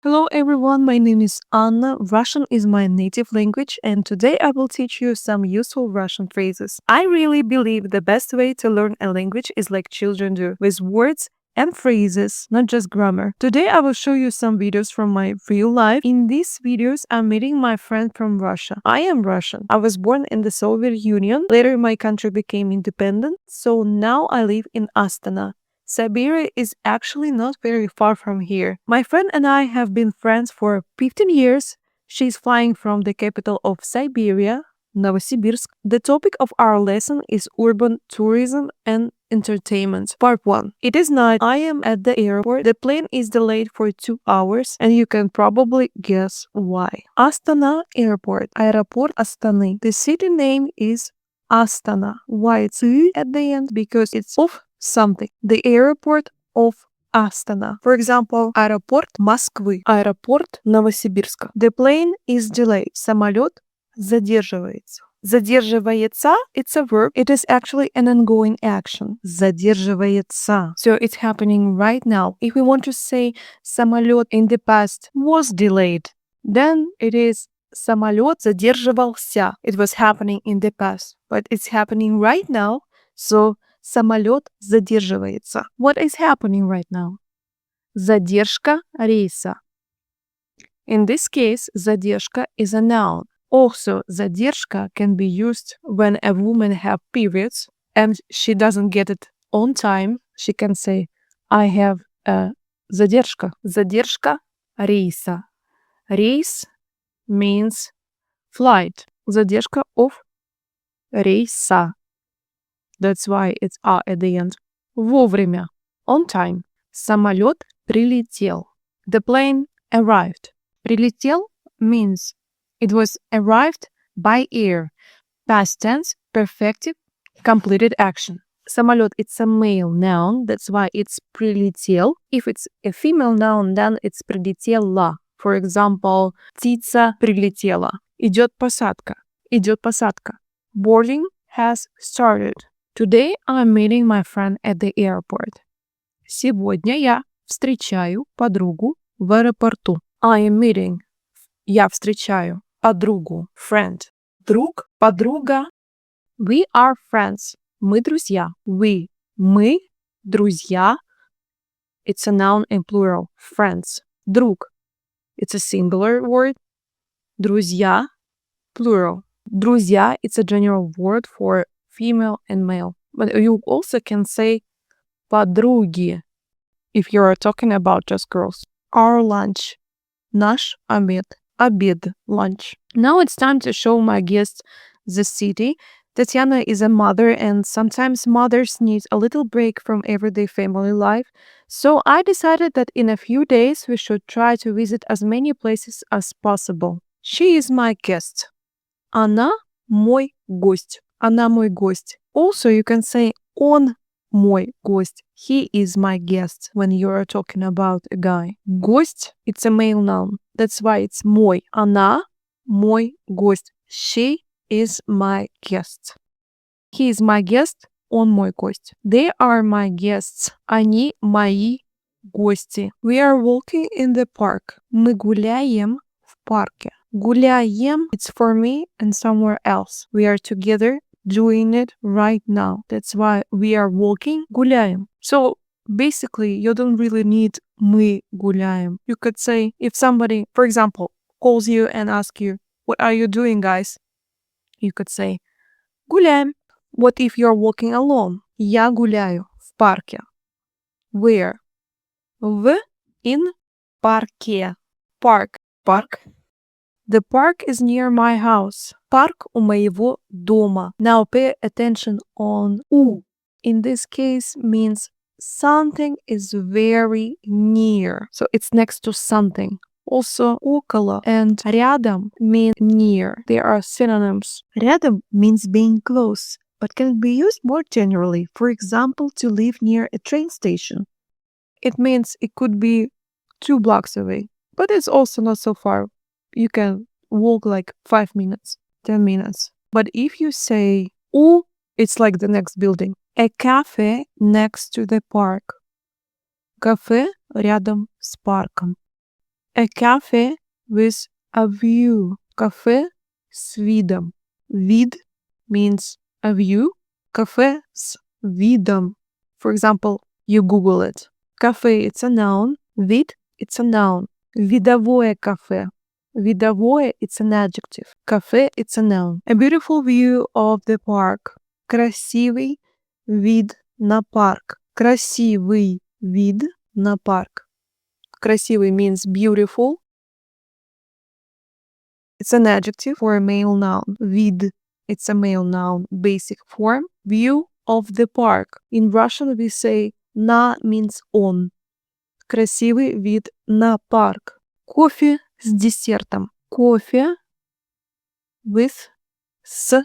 Hello everyone, my name is Anna. Russian is my native language, and today I will teach you some useful Russian phrases. I really believe the best way to learn a language is like children do, with words and phrases, not just grammar. Today I will show you some videos from my real life. In these videos, I'm meeting my friend from Russia. I am Russian. I was born in the Soviet Union. Later my country became independent, so now I live in Astana. Siberia is actually not very far from here. My friend and I have been friends for 15 years. She's flying from the capital of Siberia, Novosibirsk. The topic of our lesson is urban tourism and entertainment. Part 1. It is night. I am at the airport. The plane is delayed for 2 hours, and you can probably guess why. Astana Airport. Аэропорт Астаны. The city name is Astana. Why it's at the end? Because it's of something. The airport of Astana. For example, аэропорт Москвы, аэропорт Новосибирска. The plane is delayed. Самолет задерживается. Задерживается, it's a verb. It is actually an ongoing action. Задерживается. So it's happening right now. If we want to say самолет in the past was delayed, then it is самолет задерживался. It was happening in the past, but it's happening right now. So самолет задерживается. What is happening right now? Задержка рейса. In this case, задержка is a noun. Also, задержка can be used when a woman have periods and she doesn't get it on time. She can say, I have a задержка. Задержка рейса. Рейс means flight. Задержка of рейса. That's why it's a at the end. Вовремя. On time. Самолет прилетел. The plane arrived. Прилетел means it was arrived by air. Past tense, perfective, completed action. Самолет, it's a male noun. That's why it's прилетел. If it's a female noun, then it's прилетела. For example, птица прилетела. Идет посадка. Идет посадка. Boarding has started. Today I'm meeting my friend at the airport. Сегодня я встречаю подругу в аэропорту. I am meeting. Я встречаю подругу. Friend. Друг, подруга. We are friends. Мы друзья. We. Мы друзья. It's a noun in plural. Friends. Друг. It's a singular word. Друзья. Plural. Друзья, it's a general word for female and male. But you also can say подруги if you are talking about just girls. Our lunch. Наш обед. Обед. Lunch. Now it's time to show my guests the city. Tatiana is a mother, and sometimes mothers need a little break from everyday family life. So I decided that in a few days we should try to visit as many places as possible. She is my guest. Она мой гость. Она мой гость. Also, you can say он мой гость. He is my guest when you are talking about a guy. Гость, it's a male noun. That's why it's мой. Она мой гость. She is my guest. He is my guest. Он мой гость. They are my guests. Они мои гости. We are walking in the park. Мы гуляем в парке. Гуляем, it's for me and somewhere else. We are together doing it right now. That's why we are walking, гуляем. So basically, you don't really need мы гуляем. You could say, if somebody, for example, calls you and asks you, what are you doing, guys? You could say, гуляем. What if you're walking alone? Я гуляю в парке. Where? In парке. Park. Park. The park is near my house. Парк у моего дома. Now pay attention on у. In this case means something is very near. So it's next to something. Also, около and рядом mean near. They are synonyms. Рядом means being close, but can be used more generally. For example, to live near a train station. It means it could be 2 blocks away, but it's also not so far. You can walk like 5 minutes, 10 minutes. But if you say у, it's like the next building. A cafe next to the park. Кафе рядом с парком. A cafe with a view. Кафе с видом. Вид means a view. Кафе с видом. For example, you Google it. Cafe, it's a noun. Вид, it's a noun. Видовое кафе. Видовое, it's an adjective. Cafe, it's a noun. A beautiful view of the park. Красивый вид на парк. Красивый вид на парк. Красивый means beautiful. It's an adjective or a male noun. Вид, it's a male noun. Basic form. View of the park. In Russian we say на means on. Красивый вид на парк. Кофе с десертом. Кофе with с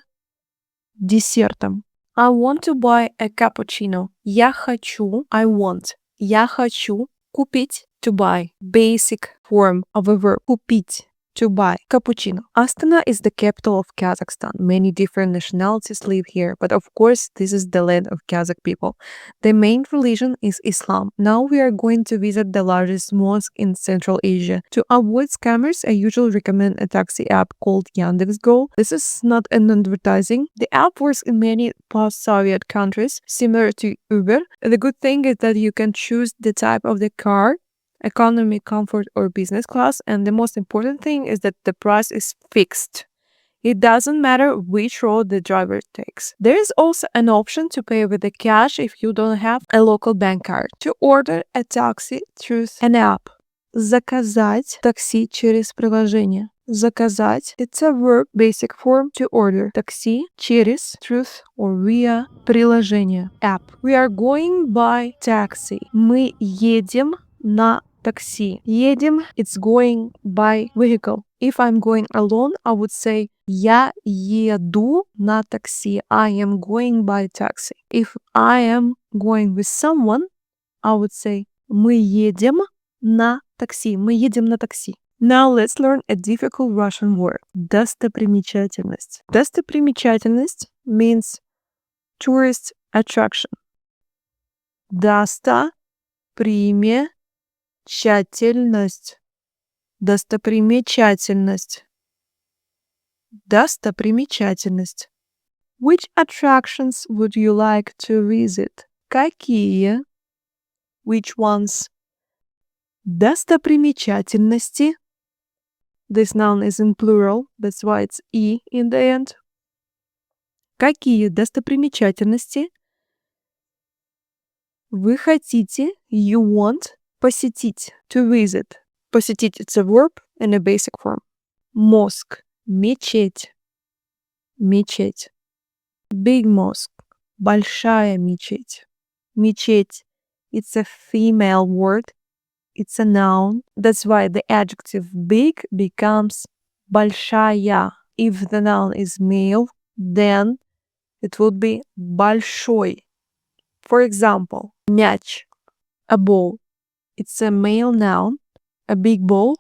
десертом. I want to buy a cappuccino. Я хочу, I want. Я хочу купить, to buy. Basic form of a verb. Купить. To buy cappuccino. Astana is the capital of Kazakhstan. Many different nationalities live here, but of course, this is the land of Kazakh people. The main religion is Islam. Now we are going to visit the largest mosque in Central Asia. To avoid scammers, I usually recommend a taxi app called Yandex.Go. This is not an advertising. The app works in many post-Soviet countries, similar to Uber. The good thing is that you can choose the type of the car, economy, comfort, or business class, and the most important thing is that the price is fixed. It doesn't matter which road the driver takes. There is also an option to pay with the cash if you don't have a local bank card. To order a taxi through an app. Заказать такси через приложение. Заказать, it's a verb, basic form, to order. Такси через, through, or via приложение, app. We are going by taxi. Мы едем на такси. Едем, it's going by vehicle. If I'm going alone, I would say я еду на такси. I am going by taxi. If I am going with someone, I would say мы едем на такси. Мы едем на такси. Now let's learn a difficult Russian word. Достопримечательность. Достопримечательность means tourist attraction. Достопримечательность. Достопримечательность. Достопримечательность. Which attractions would you like to visit? Какие? Which ones? Достопримечательности. This noun is in plural, that's why it's «и» in the end. Какие достопримечательности вы хотите, you want, посетить, to visit. Посетить, it's a verb in a basic form. Mosque, мечеть, мечеть. Big mosque, большая мечеть. Мечеть, it's a female word, it's a noun. That's why the adjective big becomes большая. If the noun is male, then it would be большой. For example, мяч, a ball. It's a male noun, a big ball,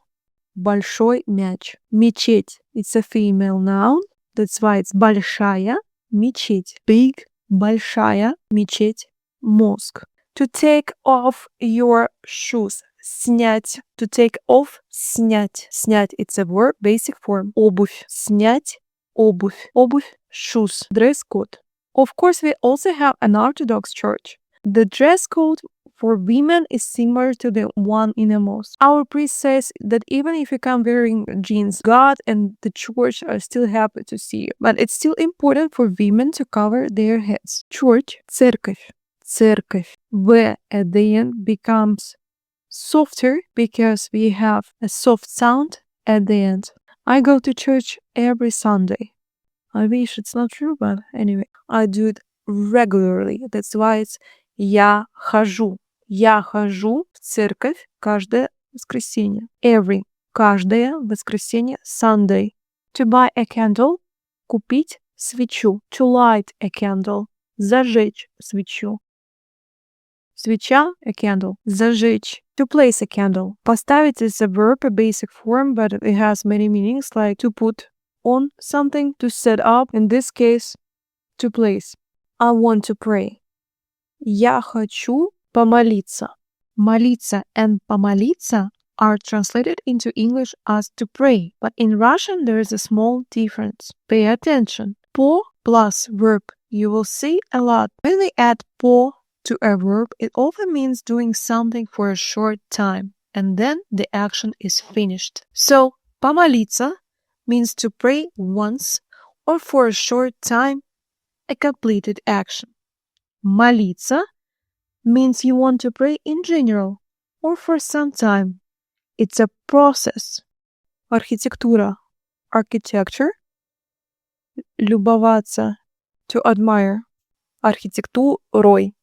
большой мяч. Мечеть, it's a female noun, that's why it's большая мечеть. Big, большая мечеть, mosque. To take off your shoes. Снять. To take off, снять. Снять, it's a verb, basic form. Обувь. Снять, обувь. Обувь, shoes. Dress code. Of course, we also have an Orthodox church. The dress code for women is similar to the one in a mosque. Our priest says that even if you come wearing jeans, God and the church are still happy to see you. But it's still important for women to cover their heads. Church, церковь, церковь. V at the end becomes softer because we have a soft sound at the end. I go to church every Sunday. I wish it's not true, but anyway, I do it regularly. That's why it's я хожу. Я хожу в церковь каждое воскресенье. Every. Каждое воскресенье. Sunday. To buy a candle. Купить свечу. To light a candle. Зажечь свечу. Свеча, a candle. Зажечь. To place a candle. Поставить is a verb, a basic form, but it has many meanings like to put on something, to set up. In this case, to place. I want to pray. Я хочу помолиться. Молиться and помолиться are translated into English as to pray, but in Russian there is a small difference. Pay attention. Po plus verb you will see a lot. When we add po to a verb, it often means doing something for a short time, and then the action is finished. So, помолиться means to pray once or for a short time, a completed action. Молиться means you want to pray in general or for some time. It's a process. Архитектура, architecture. Любоваться, to admire. Архитектурой,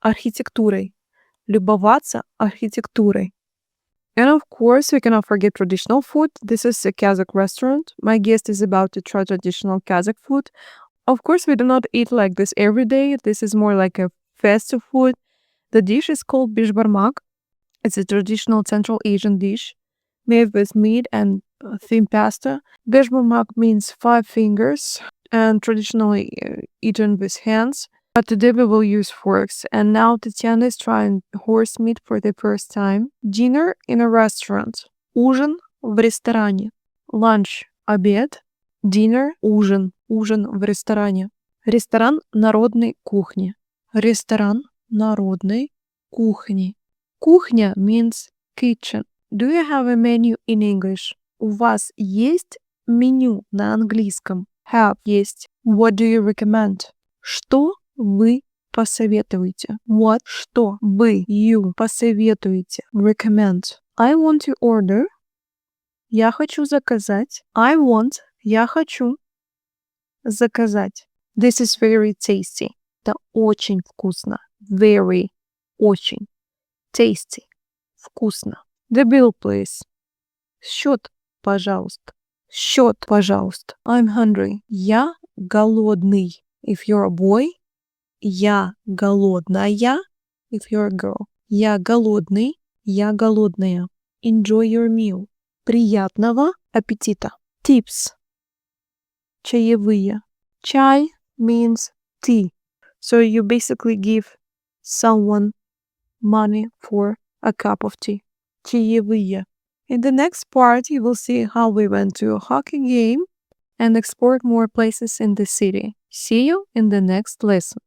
архитектурой. Любоваться архитектурой. And of course, we cannot forget traditional food. This is a Kazakh restaurant. My guest is about to try traditional Kazakh food. Of course, we do not eat like this every day. This is more like a festive food. The dish is called bishbarmak. It's a traditional Central Asian dish made with meat and thin pasta. Bishbarmak means 5 fingers and traditionally eaten with hands. But today we will use forks. And now Tatiana is trying horse meat for the first time. Dinner in a restaurant. Ужин в ресторане. Lunch – обед. Dinner – ужин. Ужин в ресторане. Ресторан народной кухни. Ресторан народной кухни. Кухня means kitchen. Do you have a menu in English? У вас есть меню на английском? Have есть. What do you recommend? Что вы посоветуете? What? Что вы, you, посоветуете? Recommend. I want to order. Я хочу заказать. I want. Я хочу заказать. This is very tasty. Это очень вкусно. Very. Очень. Tasty. Вкусно. The bill, please. Счет, пожалуйста. Счет, пожалуйста. I'm hungry. Я голодный. If you're a boy. Я голодная. If you're a girl. Я голодный. Я голодная. Enjoy your meal. Приятного аппетита. Tips. Чаевые. Чай means tea. So you basically give someone money for a cup of tea. Чаевые. In the next part, you will see how we went to a hockey game and explored more places in the city. See you in the next lesson.